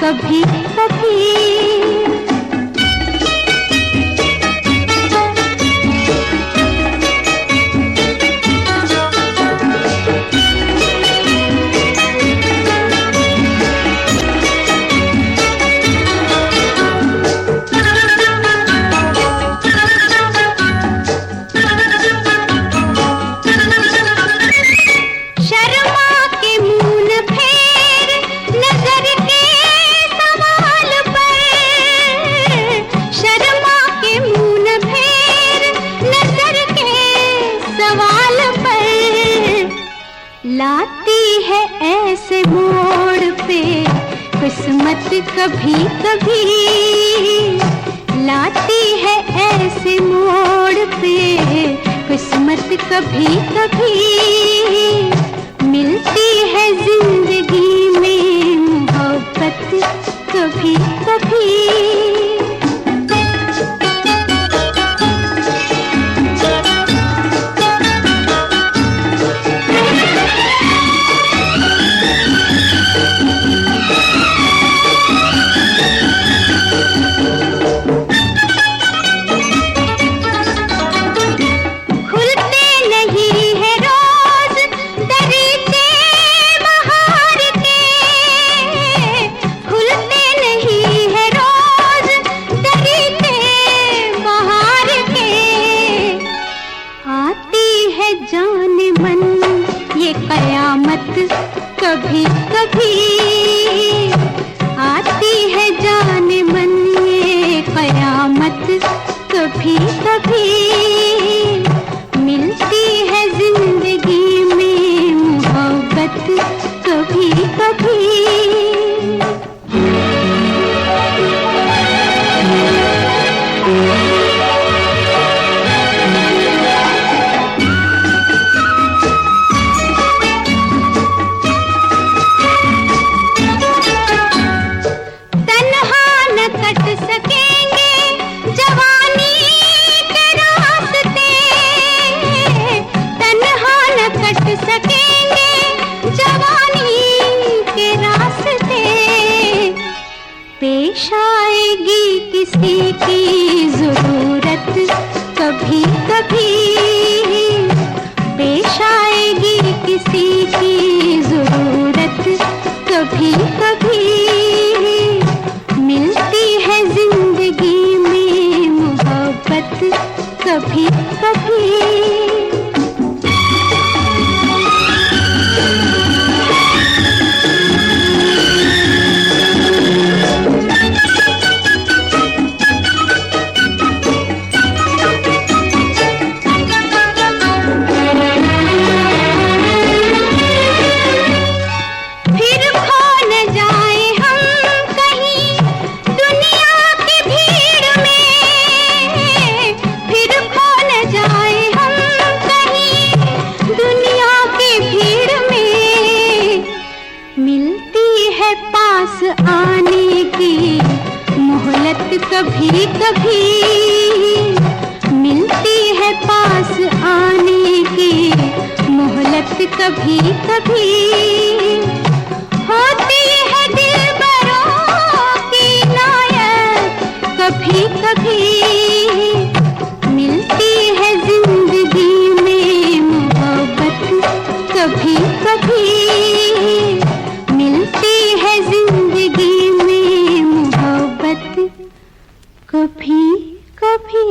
कभी कभी। लाती है ऐसे मोड़ पे किस्मत कभी कभी, लाती है ऐसे मोड़ पे किस्मत कभी कभी। मिलती है जिंदगी में मोहब्बत कभी कभी। कभी कभी आती है जाने मन ये कयामत कभी कभी। मिलती है जिंदगी में मोहब्बत कभी कभी। पेश आएगी किसी की जरूरत कभी कभी, पेश आएगी किसी की जरूरत कभी कभी। मिलती है जिंदगी में मोहब्बत कभी कभी। आने की मोहलत कभी कभी, मिलती है पास आने की मोहलत कभी कभी। होती है दिलबरों की नायत कभी कभी। मिलती है जिंदगी में मोहब्बत कभी कभी। मिलती है जिंदगी में मोहब्बत कभी कभी।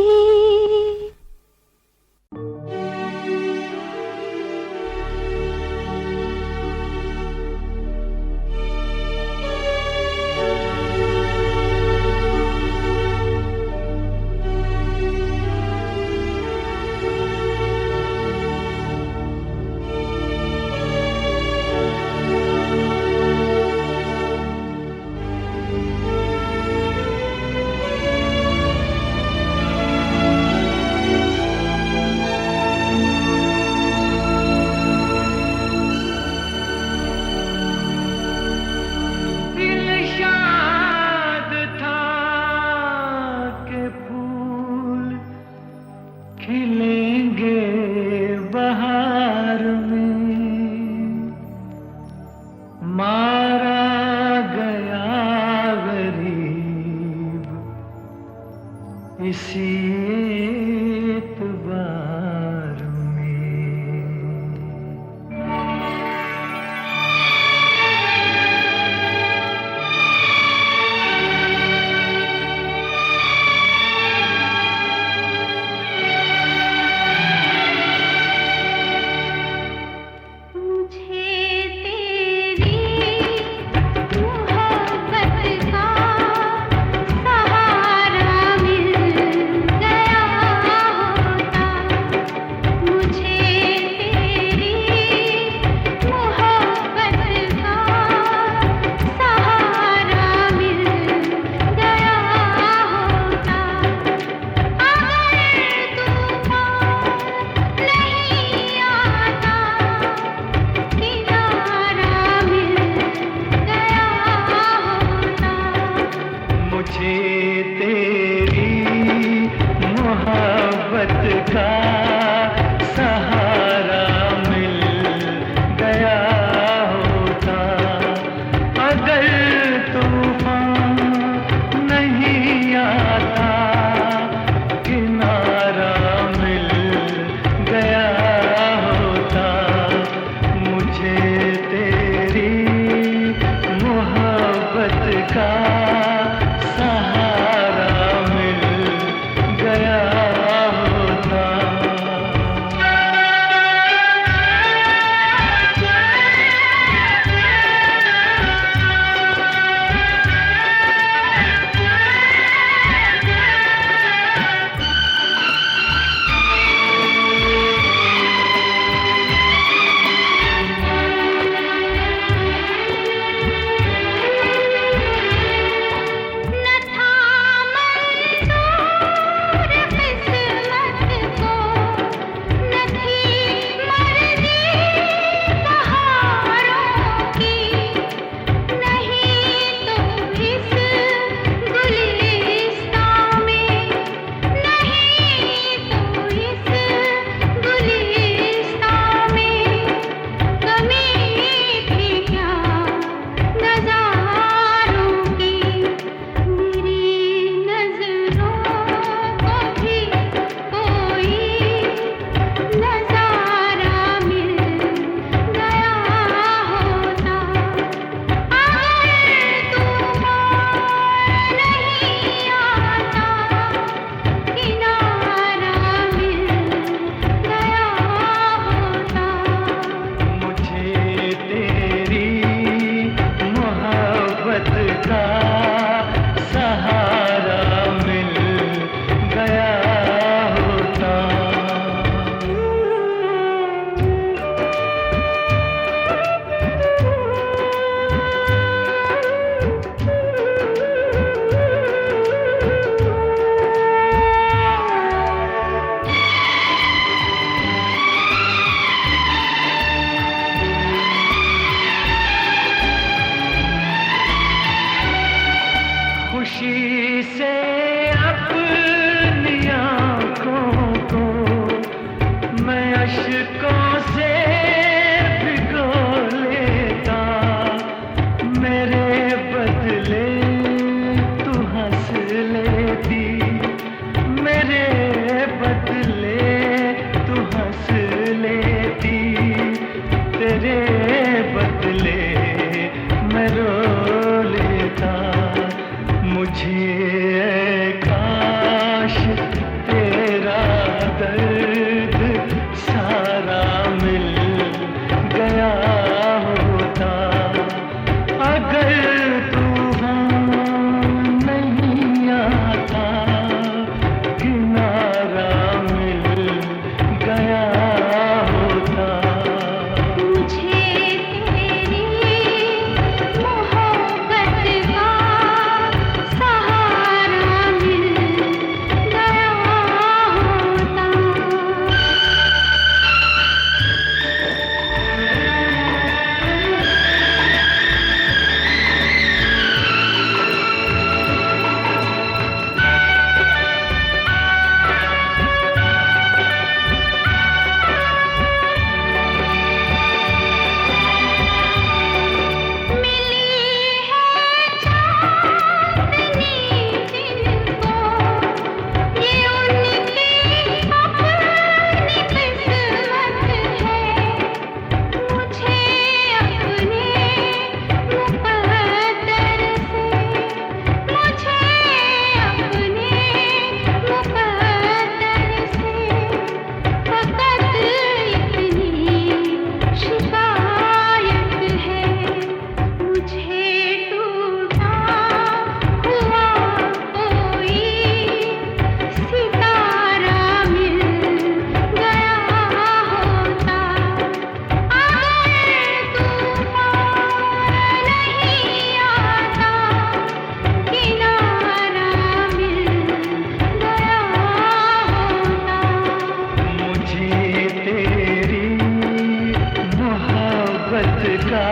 मोहब्बत का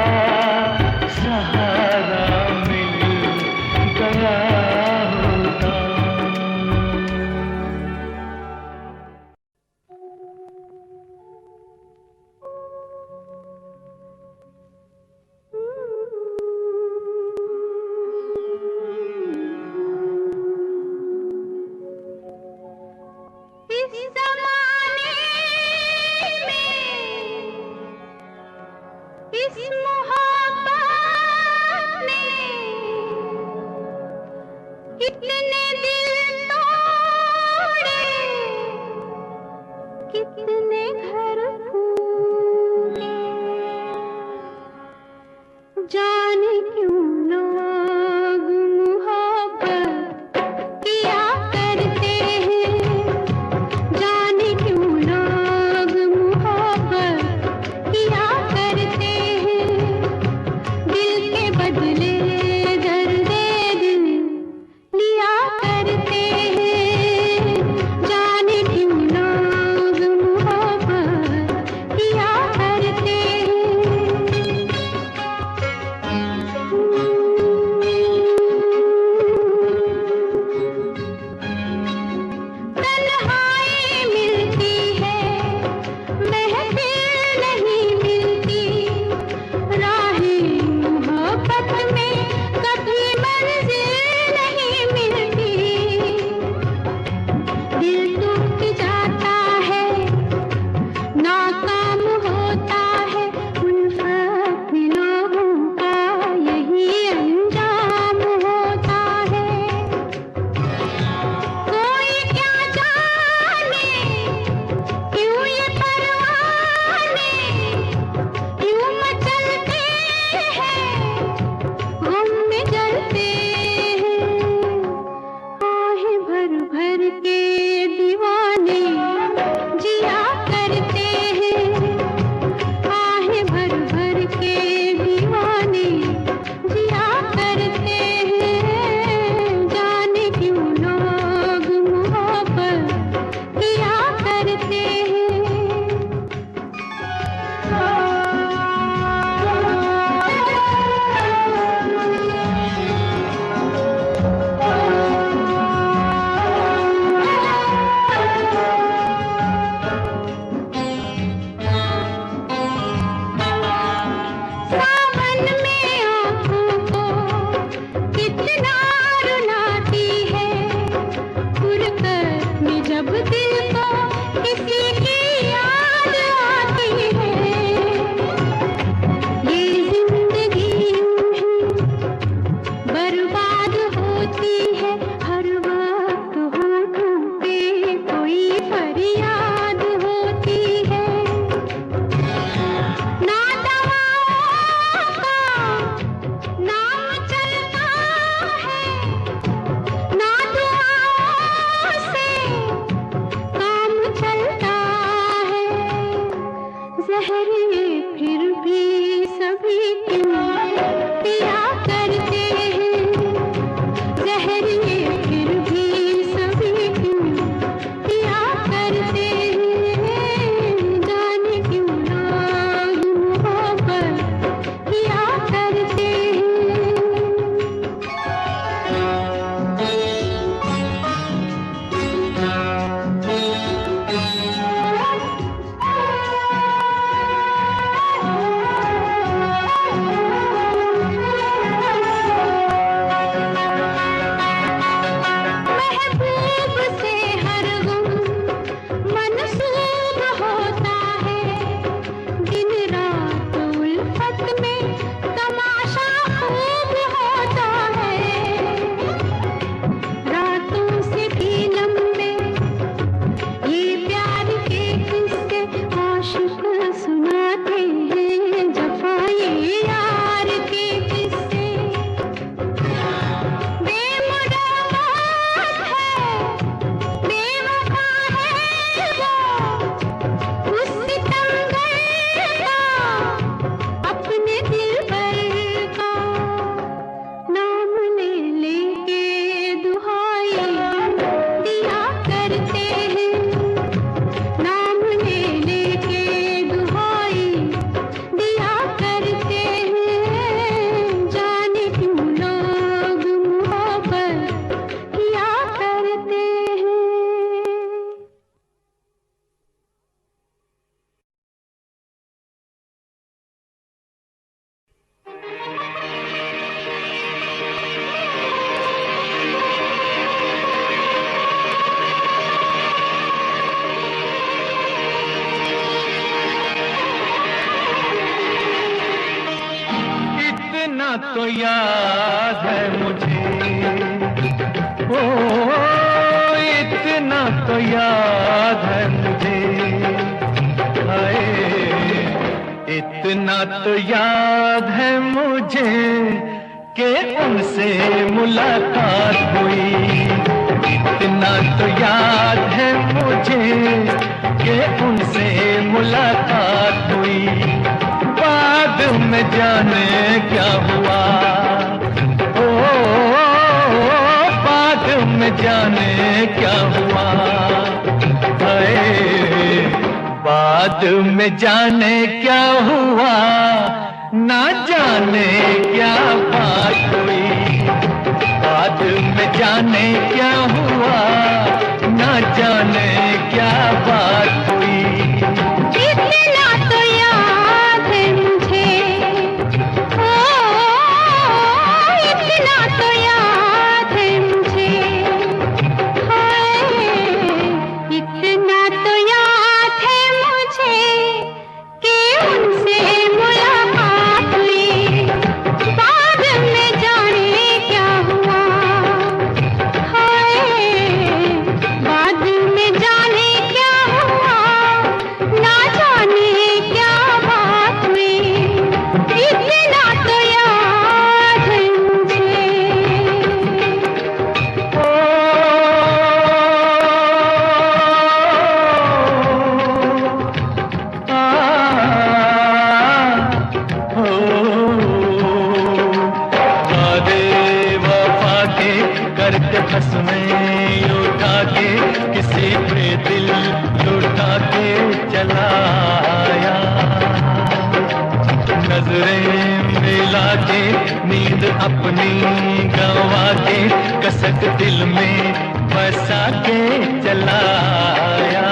सहारा मिल गया होता। कितने घर फूटे, जाने क्यों लोग मोहब्बत किया करते हैं, जाने क्यों लोग मोहब्बत किया करते हैं, दिल के बदले दर्दे दिल लिया करते हैं, जाने क्यों लोग मोहब्बत किया करते तन्हाई मिलती है, महफिल नहीं मिलती, राहें मोहब्बत में कभी मंजिल नहीं मिलती, दिल टूट जाता है, नाकाम होता है, उल्फत में लोगों का यही अंजाम होता है, कोई क्या जाने क्यों ये परवाने क्यों मचलते हैं, गम में जलते हैं, आहें भर भर के दीवाने जिया करते हैं, आहें भर भर के दीवाने जिया करते हैं, जाने क्यों लोग मोहब्बत किया करते सावन में आँखों को कितना रुलाती है, फुरकत में जब दिल को किसी की याद आती है, ये जिंदगी यूं ही बर्बाद होती है, हर वक्त होठों पे कोई फरियाद होती है, ना दवाओं का नाम चलता है, ना दुआओं से काम चलता है, जहर ये फिर भी सभी क्यों पिया करते हैं, जहर ये फिर भी सभी क्यों पिया करते हैं, जाने क्यों लोग मोहब्बत किया करते हैं। तो याद है मुझे, ओ इतना तो याद है मुझे, हाय इतना तो याद है मुझे कि उनसे मुलाकात हुई। इतना तो याद है मुझे कि उनसे मुलाकात हुई। बाद में जाने क्या हुआ, ओ बाद में जाने क्या हुआ, हाय बाद में जाने क्या हुआ, ना जाने क्या बात हुई। बाद में जाने क्या हुआ, ना जाने क्या बात हुई। इतना तो याद है मुझे, ओ इतना तो याद है मुझे, हाय इतना तो याद है मुझे कि उनसे मुलाकात हुई। बाद में जाने क्या हुआ, हाय बाद में जाने क्या हुआ, ना जाने क्या बात हुई। इतना तो याद है मुझे। करके फसमें उठा के किसी पे दिल लुटा के चला आया। नजरें मिला के नींद अपनी गंवा के कसक दिल में बसा के चला आया।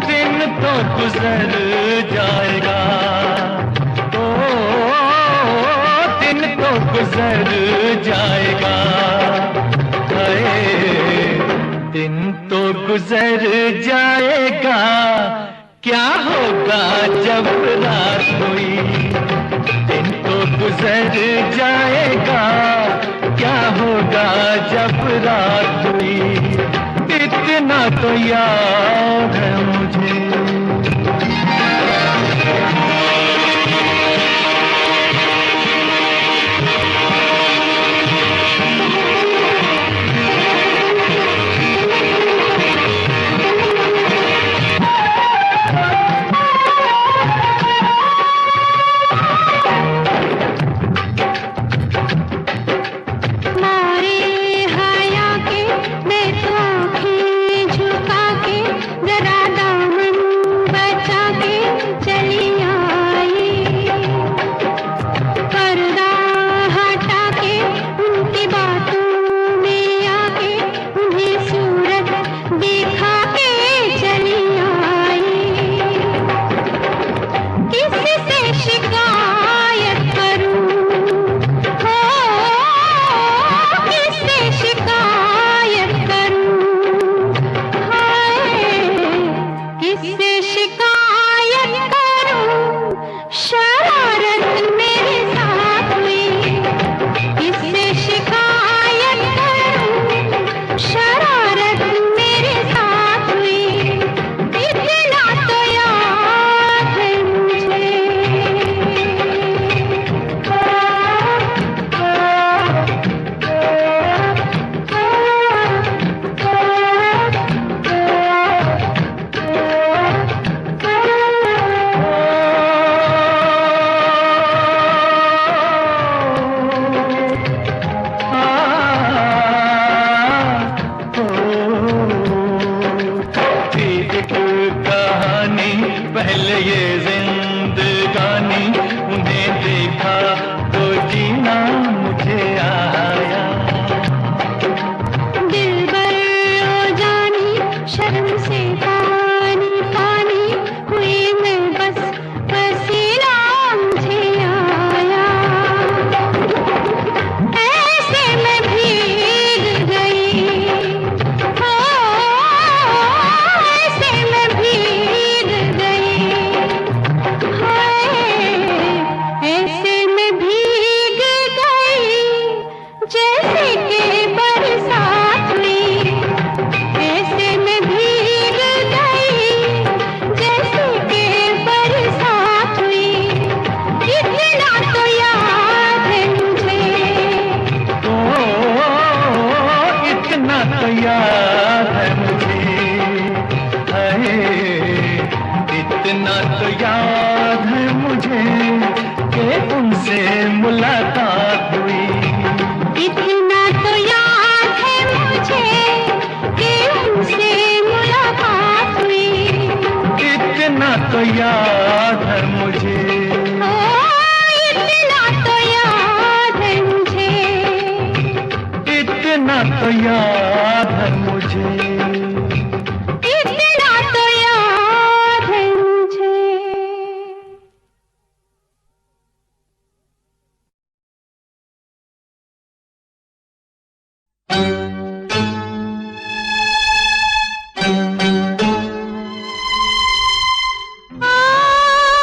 दिन तो गुजर जाएगा, ओ दिन तो गुजर जाएगा, हाय दिन तो गुजर जाएगा, क्या होगा जब रात हुई। दिन तो गुजर जाएगा, क्या होगा जब रात हुई। इतना तो याद है मुझे। मारे हया के मैं तो आँखें झुका के जरा दामन बचा के चली आई। पर्दा हटा के उनकी बातों में आके उन्हें सूरत दिखा के चली आई। किससे शिकायत करूं, हो किससे शिकायत करूं, हाय किससे शिकायत करूं। शरारत मेरे साथ हुई, किससे शिकायत करूं। शरारत मेरे साथ हुई। इतना तो याद है मुझे। एक कहानी पहले ये जिंदगानी, उन्हें देखा तो जीना मुझे आया। दिलबर ओ जानी शर्म से पानी पानी हुई मैं, बस पसीना मुझे आया। ऐसे मैं भीग गई, हो ऐसे मैं भीग गई, हाय याद है मुझे कि उनसे मुलाकात हुई। इतना तो याद है मुझे कि उनसे मुलाकात हुई। इतना तो याद है मुझे, ओ, इतना तो याद है मुझे। इतना तो याद है मुझे। इतना तो याद है मुझे। आ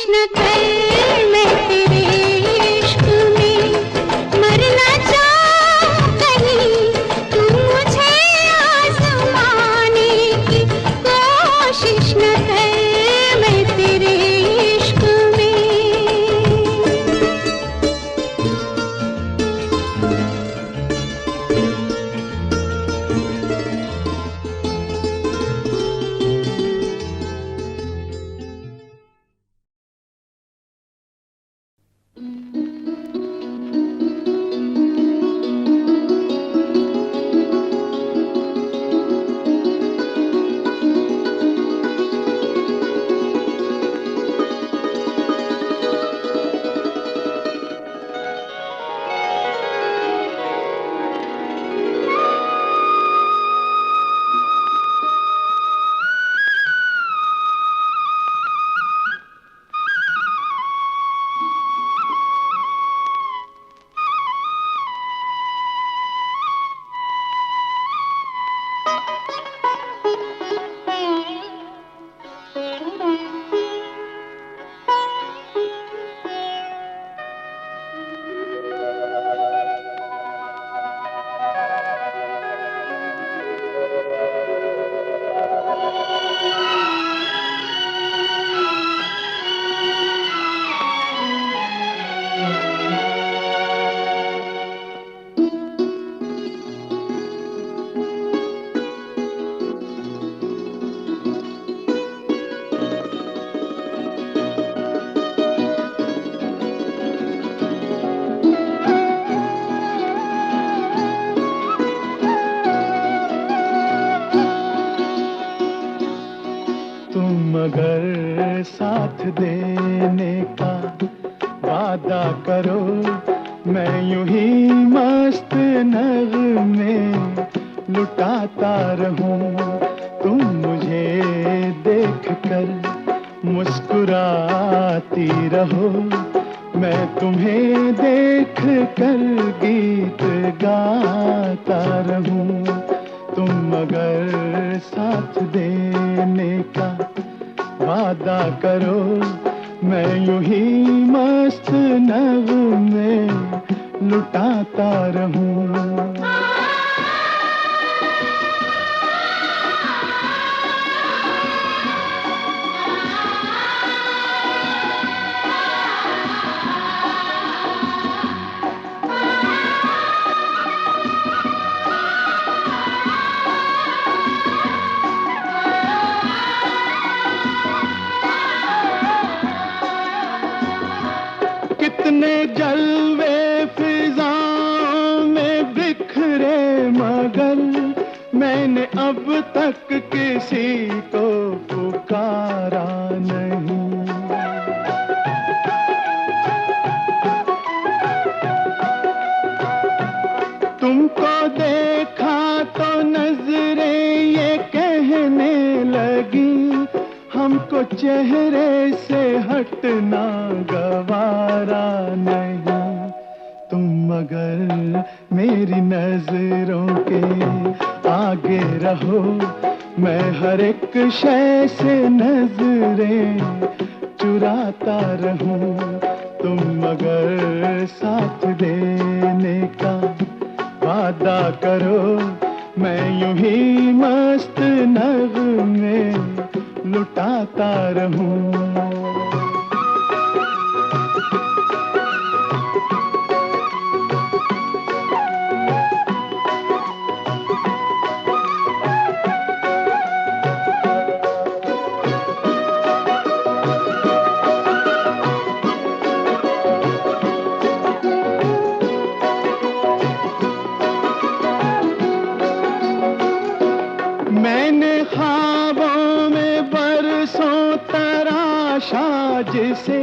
कोशिश न कर मैं तेरे इश्क में मरना चाहूं कहीं तू मुझे आजमाने की कोशिश न कर मैं तेरे इश्क में। मगर साथ देने का वादा करो, मैं यूं ही मस्त नगमे लुटाता रहूं। तुम मुझे देख कर मुस्कुराती रहो, मैं तुम्हें देख कर गीत गाता रहूं। तुम मगर साथ देने का वादा करो, मैं यूं ही मस्त नगमे लुटाता रहूं। कितने जलवे फिजाओं में बिखरे, मगर मैंने अब तक किसी को पुकारा नहीं। तुमको देखा तो नजरें ये कहने लगी, हमको चेहरे से हटना गवारा नहीं। तुम मगर मेरी नजरों के आगे रहो, मैं हर एक शय से नजरें चुराता रहूं। तुम मगर साथ देने का वादा करो, मैं यूं ही मस्त नगमे लुटाता रहूं। मैंने ख्वाबों में बरसों तराशा जिसे,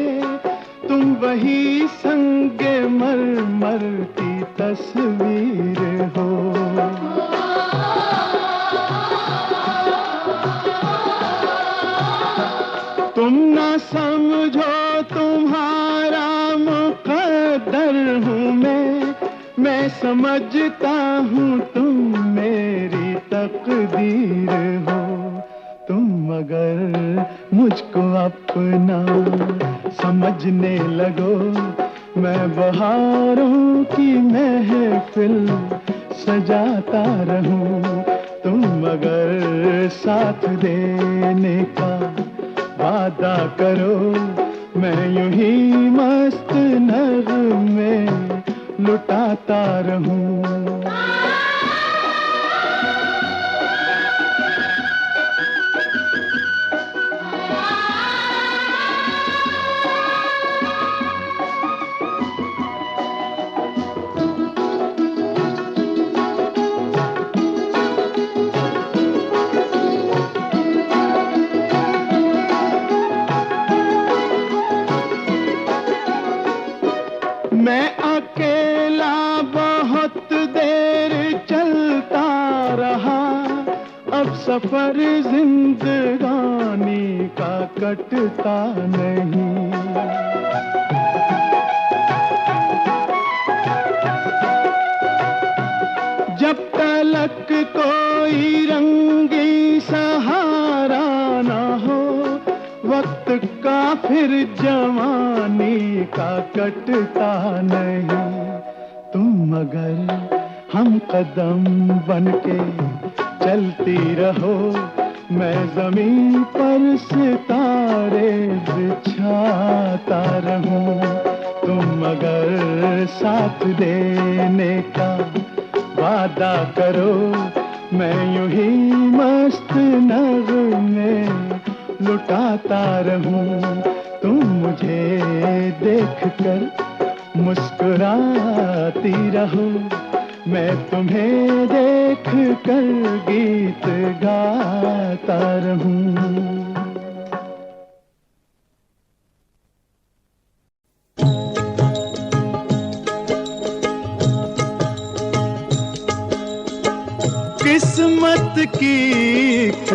तुम वही संगे मरमर की तस्वीर हो। तुम ना समझो तुम्हारा मुकद्दर हूँ मैं समझता हूँ तुम मेरी तकदीर हो। तुम मगर मुझको अपना समझने लगो मैं बहारों की महफिल सजाता रहूं। तुम अगर साथ देने का वादा करो, मैं यूं ही मस्त नगमे लुटाता रहूं। मैं अकेला बहुत देर चलता रहा, अब सफर जिंदगानी का कटता नहीं। जब तलक कोई रंगी सहारा ना हो, वक्त का फिर जवानी का कटता नहीं। तुम अगर हम कदम बनके चलती रहो, मैं जमीन पर सितारे बिछाता रहूं। तुम अगर साथ देने का वादा करो, मैं यूं ही मस्त नगमे लुटाता रहूं। तुम मुझे देखकर मुस्कुराती रहो, मैं तुम्हें देखकर गीत गाता रहूं। किस्मत की एक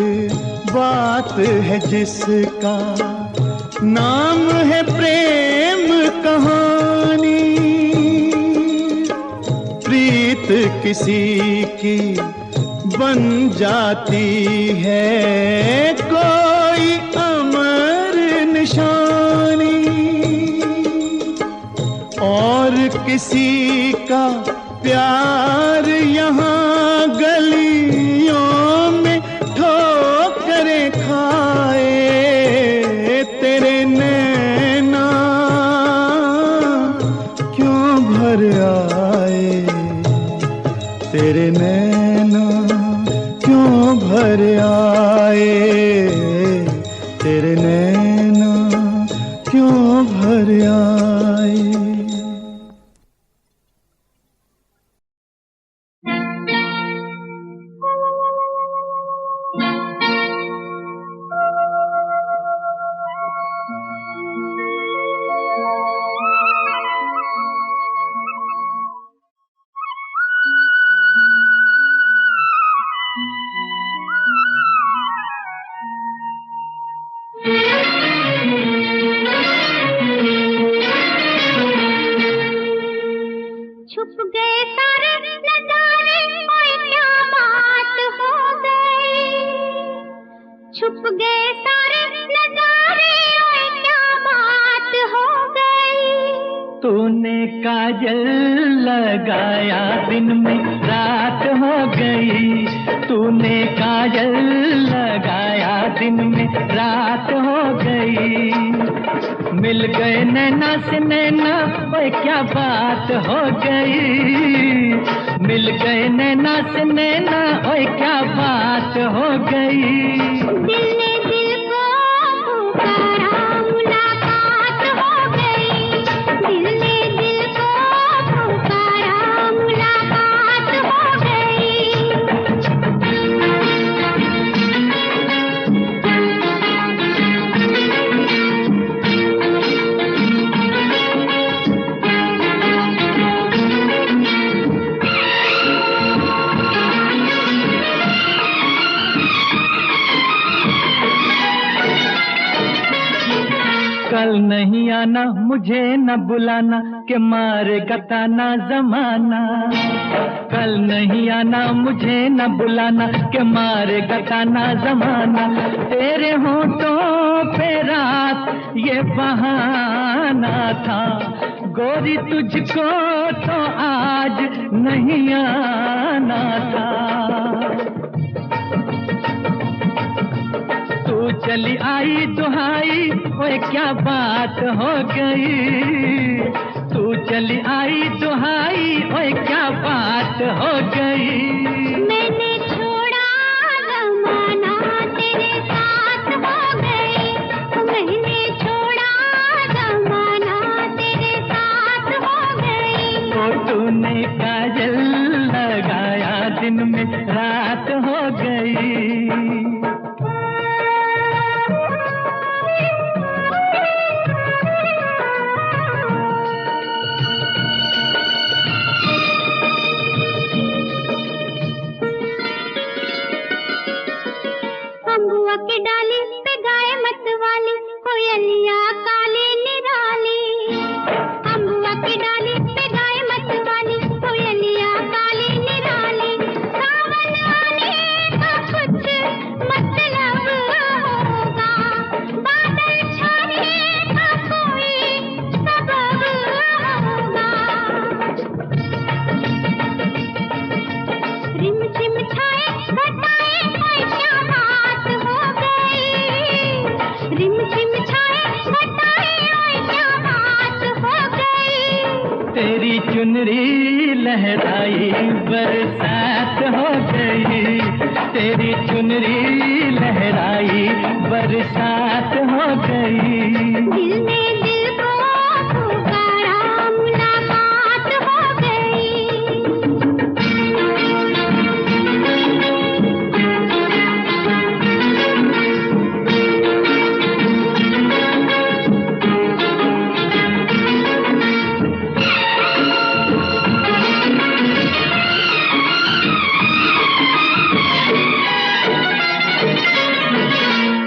बात है जिसका नाम है प्रेम कहानी। प्रीत किसी की बन जाती है कोई अमर निशानी, और किसी का प्यार यहाँ गलियों में ठोकरें खाए। तेरे नैना क्यों भर आए, तेरे नैना क्यों भर आए, तेरे नैना क्यों भर आए। छुप गए सारे नजारे, ओए क्या बात हो गई। छुप गए सारे नजारे, ओए क्या बात हो गई। तूने काजल लगाया दिन में रात हो गई, तूने काजल लगाया दिन में रात हो गई। मिल गए नैना से नैना, ओए क्या बात हो गई। मिल गए नैना से नैना, ओए क्या बात हो गई। दिल ने दिल को पुकारा, मुलाकात हो गई। दिल ने दिल को पुकारा, मुलाकात हो गई। नहीं आना मुझे न बुलाना के मारेगा ताना जमाना। कल नहीं आना मुझे न बुलाना के मारेगा ताना जमाना। तेरे होठों पे रात ये बहाना था, गोरी तुझको तो आज नहीं आना था। तू चली आई दुहाई, ओए क्या बात हो गई। तू चली आई दुहाई, ओए क्या बात हो गई। मैंने छोड़ा जमाना तेरे साथ हो गई। मैंने छोड़ा जमाना तेरे साथ हो गई। तो तूने काजल लगाया दिन में रात हो गई। अम्बुआ की डाली पे गाय मत वाली, कोयलिया काली निराली। अम्बुआ की डाली पे गाय मत वाली, कोयलिया काली निराली। सावन आने का कुछ मतलब होगा, बादल छाने का कोई सबब होगा। रिम झिम छाए घटाए कोई क्या बात हो गई। रिम झिम छाए घटाए कोई क्या बात हो गई। तेरी चुनरी लहराई बरसात हो गई। तेरी चुनरी लहराई बरसात हो गई। दिल ने दिल को पुकारा, मुलाकात हो गई।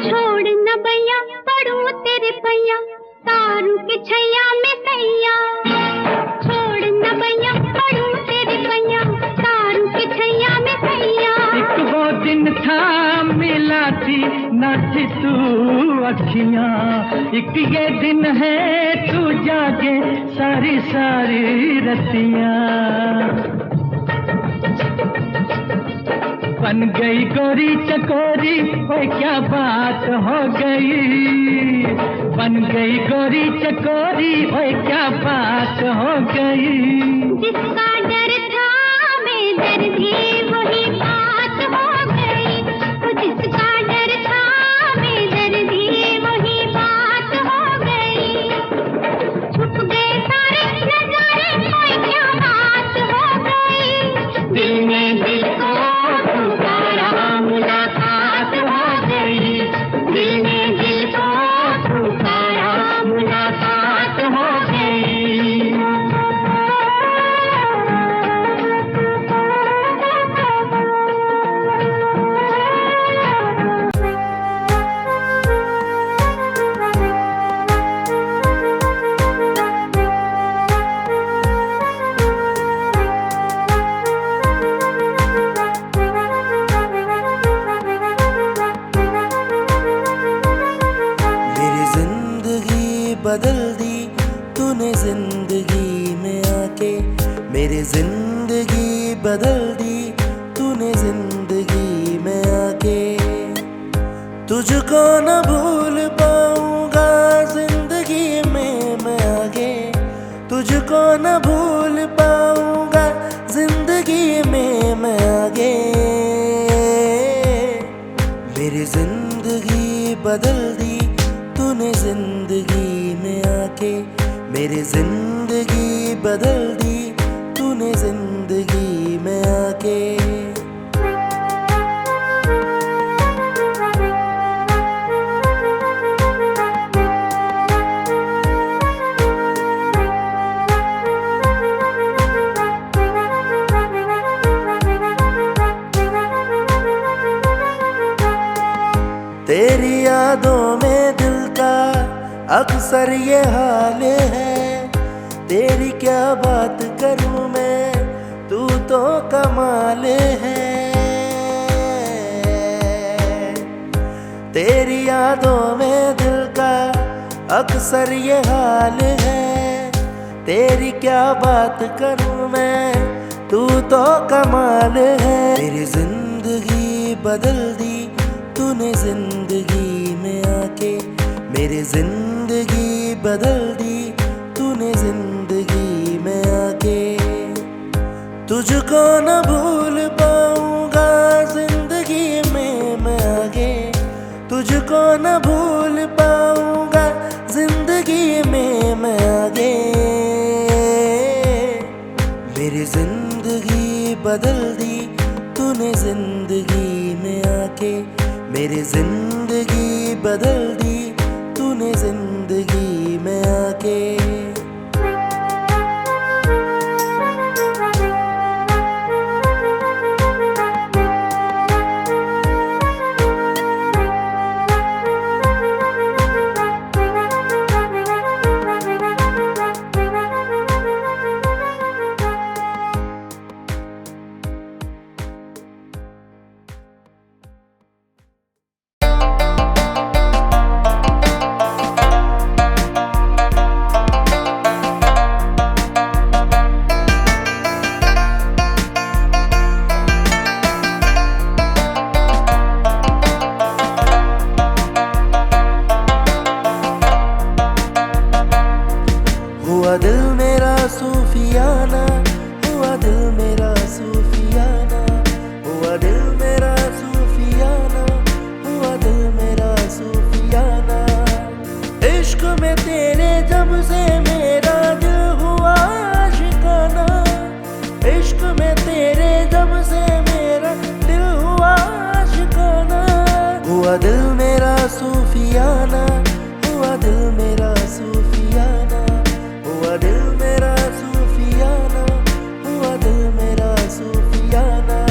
छोड़ न भैया पढ़ूं तेरे भैया, तारू के छैया में सैया। छोड़ न भैया पढ़ूं तेरे भैया, तारू के छैया में सैया। एक वो दिन था मिला थी न थी तू अखियां, एक ये दिन है तू जागे सारी सारी रतियां। बन गई गोरी चकोरी, ओए क्या बात हो गई। बन गई गोरी चकोरी, ओए क्या बात हो गई। जिसका डर था बेदर्दी वही बात हो गई। जिसका डर था बेदर्दी वही बात हो गई। छुप गए सारे नजारे, कोई क्या बात हो गई। दिल ने दिल को पुकारा, मुलाकात हो गई। दिल ने दिल को पुकारा, मुलाकात हो गई। मेरी जिंदगी बदल दी तूने जिंदगी में आके। मेरी जिंदगी बदल दी तूने जिंदगी में आके। तुझको न भूल पाऊंगा जिंदगी में मैं आगे। तुझको न भूल पाऊंगा जिंदगी में मैं आगे। मेरी जिंदगी बदल दी तूने जिंदगी में आके। मेरी जिंदगी बदल दी तूने जिंदगी में आके। तेरी यादों में दिल का अक्सर अक्सर ये हाल है, तेरी क्या बात करूं मैं, तू तो कमाल है। तेरी यादों में दिल का अक्सर ये हाल है, तेरी क्या बात करूं मैं, तू तो कमाल है। मेरी जिंदगी बदल दी तूने जिंदगी में आके, मेरी जिंदगी बदल दी तूने जिंदगी में आके। तुझको न भूल पाऊंगा जिंदगी में मैं आगे, तुझको न भूल पाऊंगा जिंदगी में मैं आगे। मेरी जिंदगी बदल दी तूने जिंदगी में आके, मेरी जिंदगी बदल दी तूने जिंदगी में आके। हुआ दिल मेरा सूफियाना, हुआ दिल मेरा सूफियाना, हुआ दिल मेरा सूफियाना, हुआ दिल मेरा सूफियाना। इश्क में तेरे जब से मेरा दिल हुआ आशिकाना, इश्क में तेरे जब से मेरा दिल हुआ आशिकाना। हुआ दिल मेरा सूफियाना, हुआ दिल मेरा सूफियाना, हुआ दिल मेरा सूफियाना, हुआ दिल मेरा सूफियाना।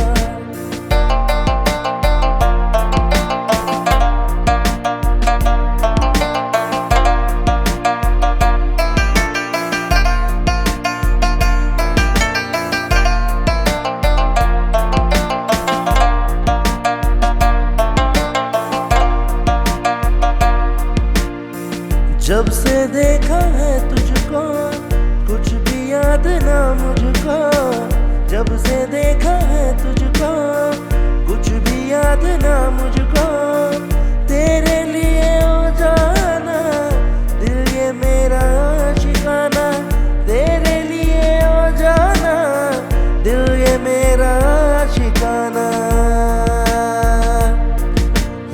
जब से देखा है तुझको कुछ भी याद ना मुझको, जब से देखा है तुझको कुछ भी याद ना मुझको। तेरे लिए हो जाना दिल ये मेरा आशिकाना, तेरे लिए हो जाना दिल ये मेरा आशिकाना।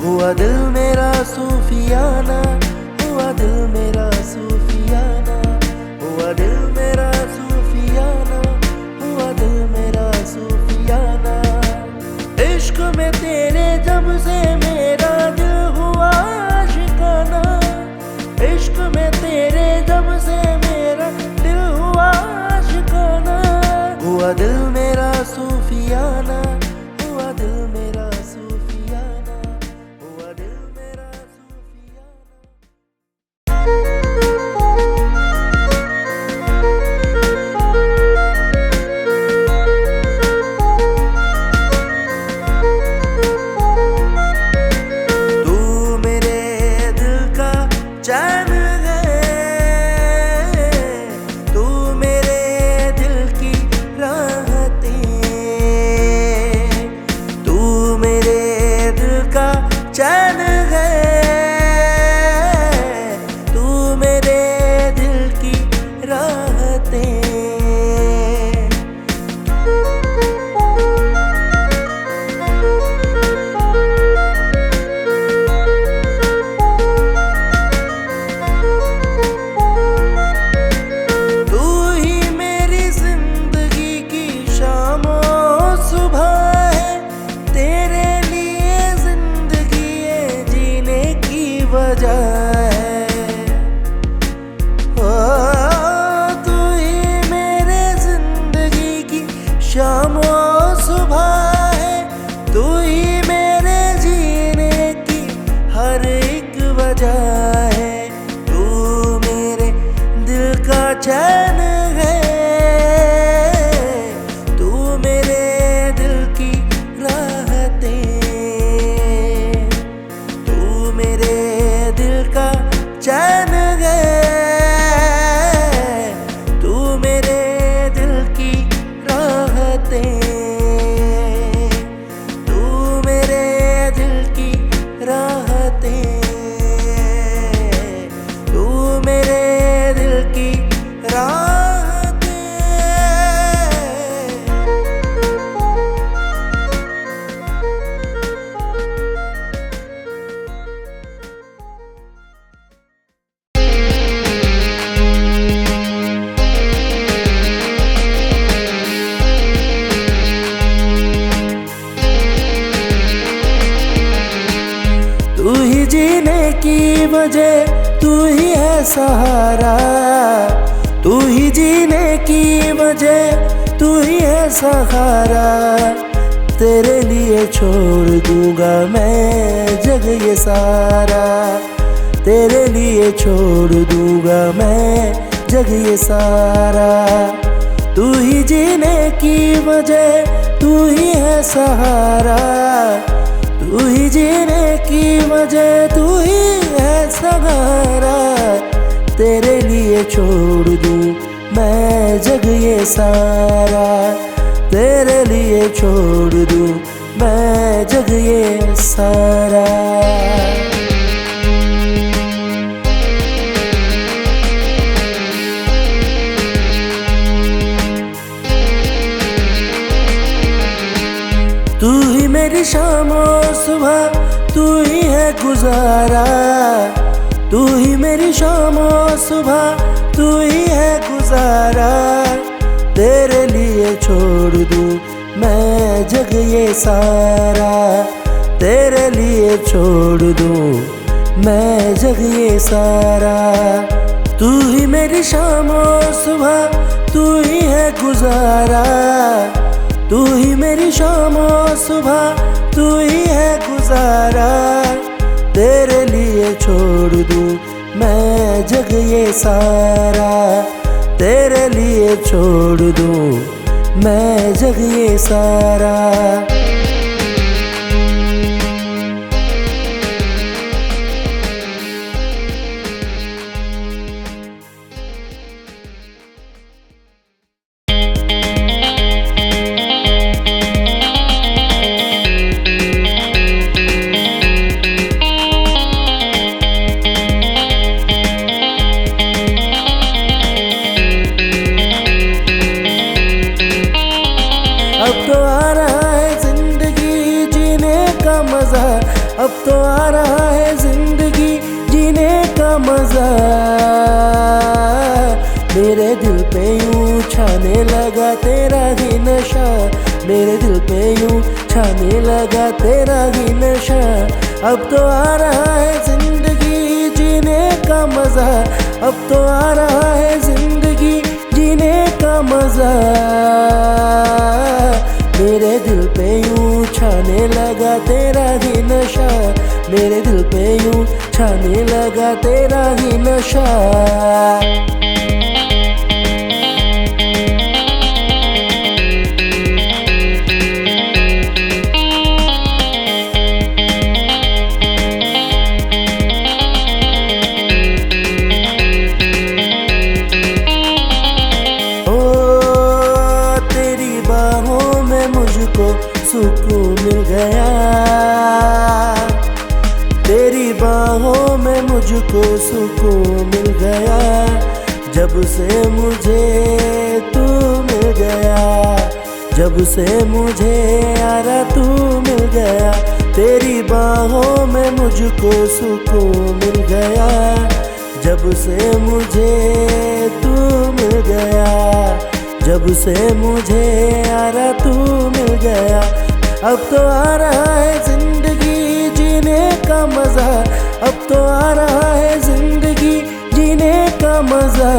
हुआ दिल मेरा सूफियाना, हुआ दिल मेरा सूफियाना, हुआ दिल मेरा सूफियाना, हुआ दिल मेरा सूफियाना। इश्क में तेरे जब से मेरा दिल हुआ आशिकाना, इश्क में तेरे जब से मेरा दिल हुआ आशिकाना। हुआ दिल मेरा सूफियाना, हुआ दिल मेरा सूफियाना, हुआ दिल मेरा सूफियाना। चैन है तू मेरे दिल की राह सहारा, तू ही जीने की वजह, तू ही है सहारा। तेरे लिए छोड़ दूंगा मैं जग ये सारा, तेरे लिए छोड़ दूंगा मैं जग ये सारा। तू ही जीने की वजह, तू ही है सहारा, तू ही जीने की वजह, तू ही है सहारा। तेरे लिए छोड़ दूं मैं जग ये सारा, तेरे लिए छोड़ दूं मैं जग ये सारा। तू ही मेरी शाम और सुबह, तू ही है गुजारा, तू ही मेरी शाम और सुबह, तू ही है गुजारा। तेरे लिए छोड़ दूं मैं जग ये सारा, तेरे लिए छोड़ दूं मैं जग ये सारा। तू ही मेरी शाम और सुबह, तू ही है गुजारा, तू ही मेरी शाम और सुबह, तू ही है गुजारा। तेरे लिए छोड़ दूं मैं जग ये सारा, तेरे लिए छोड़ दूं मैं जग ये सारा। अब तो आ रहा है जिंदगी जीने का मजा, अब तो आ रहा है जिंदगी जीने का मजा। मेरे दिल पे यूं छाने लगा तेरा ही नशा, मेरे दिल पे यूं छाने लगा तेरा ही नशा। अब तो आ रहा है जिंदगी जीने का मजा, अब तो आ रहा है जिंदगी जीने का मजा। मेरे दिल पे यूं छाने लगा तेरा ही नशा, मेरे दिल पे यूं छाने लगा तेरा ही नशा। सुकून मिल गया, तेरी बाहों में मुझको सुकून मिल गया। जब से मुझे तू मिल गया, जब से मुझे यारा तू मिल गया। तेरी बाहों में मुझको सुकून मिल गया, जब से मुझे तू मिल गया, जब से मुझे यारा तू मिल गया। अब तो आ रहा है जिंदगी जीने का मजा, अब तो आ रहा है जिंदगी जीने का मजा।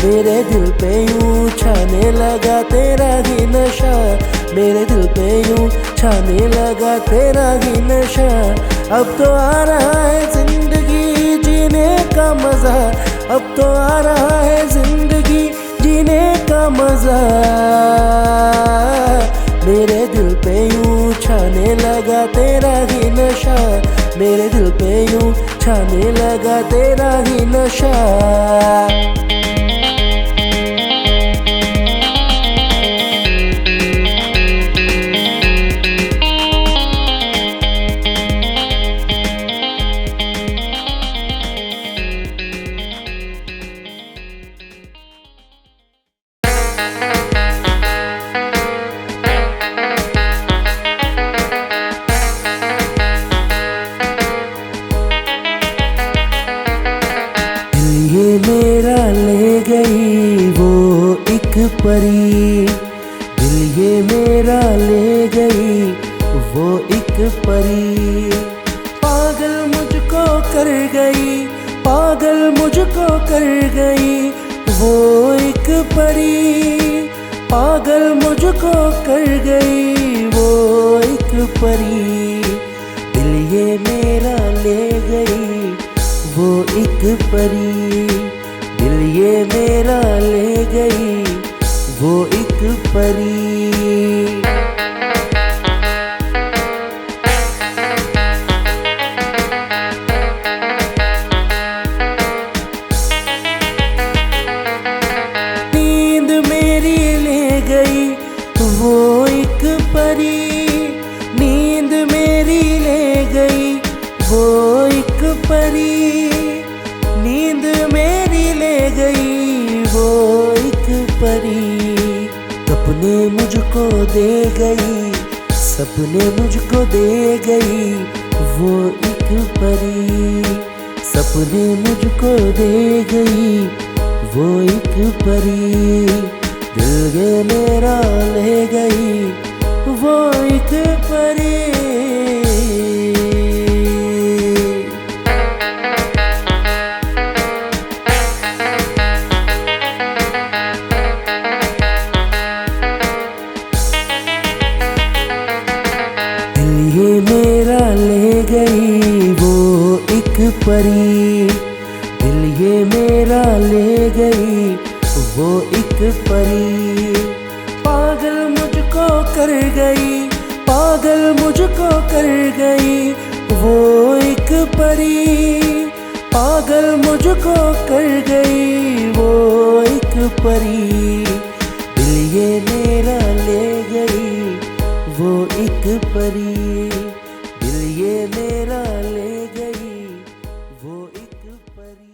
मेरे दिल पे यूं छाने लगा तेरा ही नशा, मेरे दिल पे यूं छाने लगा तेरा ही नशा। अब तो आ रहा है जिंदगी जीने का मजा, अब तो आ रहा है जिंदगी जीने का मजा। मेरे दिल पे यूं छाने लगा तेरा ही नशा, मेरे दिल पे यूं छाने लगा तेरा ही नशा। मेरा ले गई वो एक परी, दिल ये मेरा ले गई वो एक परी। पागल मुझको कर गई मुझको कर गई वो एक परी, पागल मुझको कर गई वो एक परी। दिल ये मेरा ले गई वो एक परी, दिल ये मेरा ले गई वो एक परी। नींद मेरी ले गई वो एक परी, नींद मेरी ले गई वो एक परी, नींद मेरी ले गई वो एक परी। सपने मुझको दे गई, सपने मुझको दे गई वो एक परी, सपने मुझको दे गई वो एक परी। दिल ये मेरा ले गई वो एक परी। ये मेरा ले गई वो एक परी, दिल ये मेरा ले गई वो एक परी। पागल मुझको कर गई, पागल मुझको कर गई वो एक परी, पागल मुझको कर गई वो एक परी। दिल ये मेरा ले गई वो एक परी, दिल ये मेरा ले गई वो एक परी।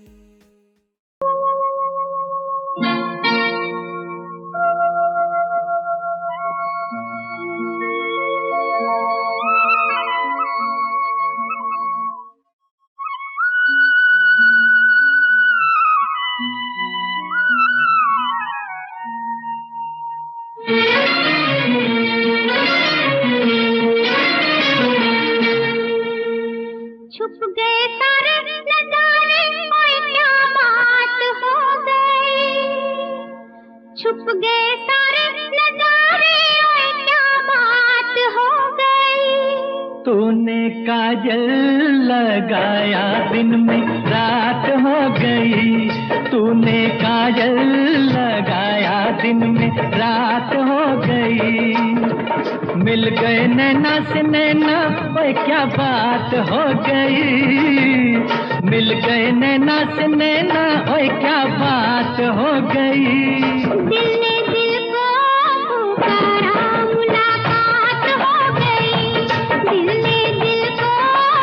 छुप गए सारे नजारे, ओए क्या बात हो गई। छुप गए सारे नजारे, ओए क्या बात हो गई। तूने काजल लगाया दिन में रात हो गई, तूने काजल लगाया दिन में रात हो गई। मिल गए नैना से नैना, ओए क्या बात हो गई। मिल गए नैना से नैना, ओए क्या बात हो गई। दिल ने दिल को पुकारा, मुलाकात हो गई। दिल ने दिल को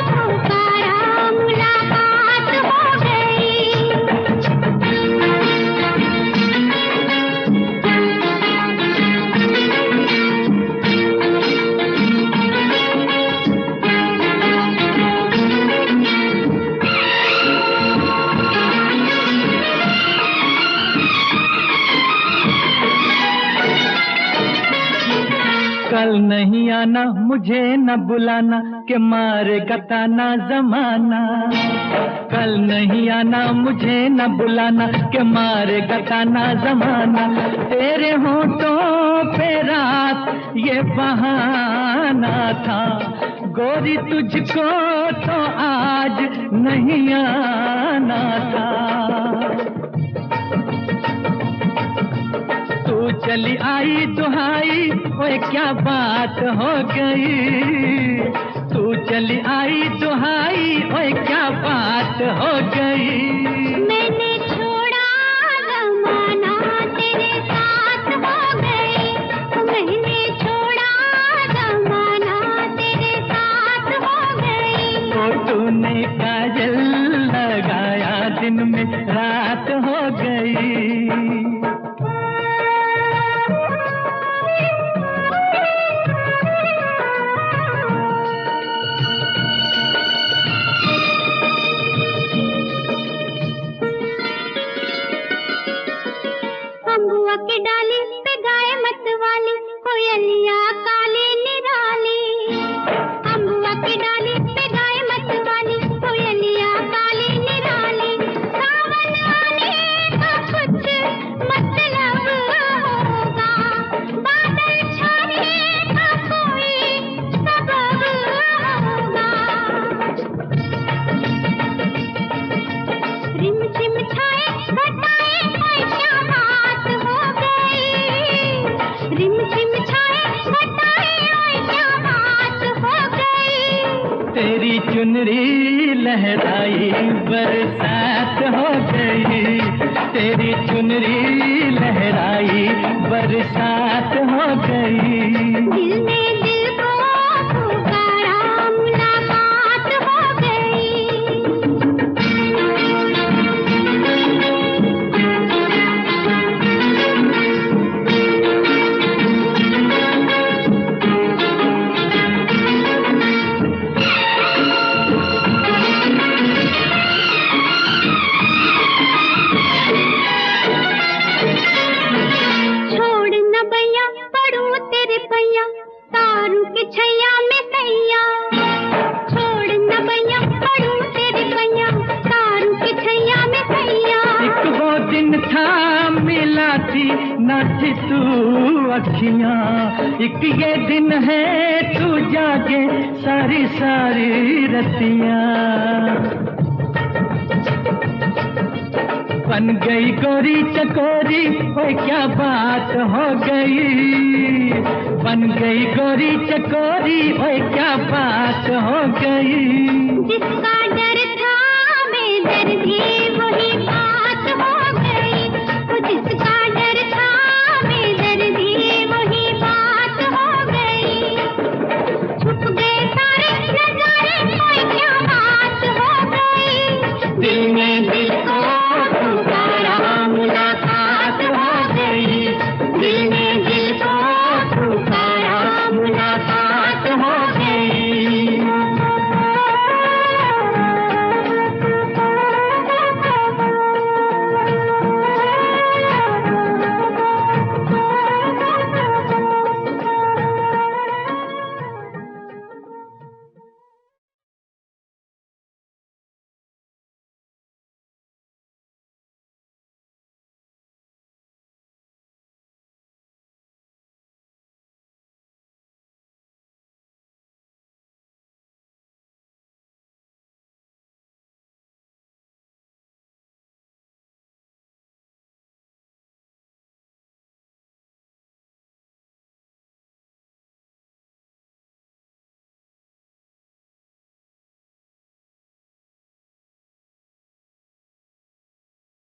पुकारा, मुलाकात हो गई। कल नहीं आना, मुझे न बुलाना, के मारेगा ताना जमाना। कल नहीं आना, मुझे न बुलाना, के मारेगा ताना जमाना। तेरे होठों पे रात ये बहाना था, गोरी तुझको तो आज नहीं आना था। तू चली आई दुहाई, ओए क्या बात हो गई। तू चली आई दुहाई, ओए क्या बात हो गई। मैंने छोड़ा जमाना, तेरे साथ हो गई। मैंने छोड़ा जमाना, तेरे साथ हो गई। तो तूने काजल लगाया दिन में रात हो गई। अम्बुआ की डाली पे गाय मत वाली, कोयलिया काली निराली। अम्बुआ की डाली पे गाय मत वाली, कोयलिया काली निराली। छाए घटाए और क्या बात हो गई। रिम झिम छाए घटाए और क्या बात हो गई। तेरी चुनरी लहराई बरसात हो गई। तेरी चुनरी लहराई बरसात हो गई। दिल ने दिल को पुकारा मुलाकात हो गई। छोड़ न भैया पड़ूं तेरे पैया तारू के छैया में सैया। छोड़ न भैया पड़ूं तेरे पैया तारू के छैया में सैया। एक वो दिन था मिला थी नाची तू अखियां। एक ये दिन है तू जागे सारी सारी रतियां। बन गई गोरी चकोरी ओए क्या बात हो गई। बन गई गोरी चकोरी ओए क्या बात हो गई। जिसका डर था मैं दर्द ही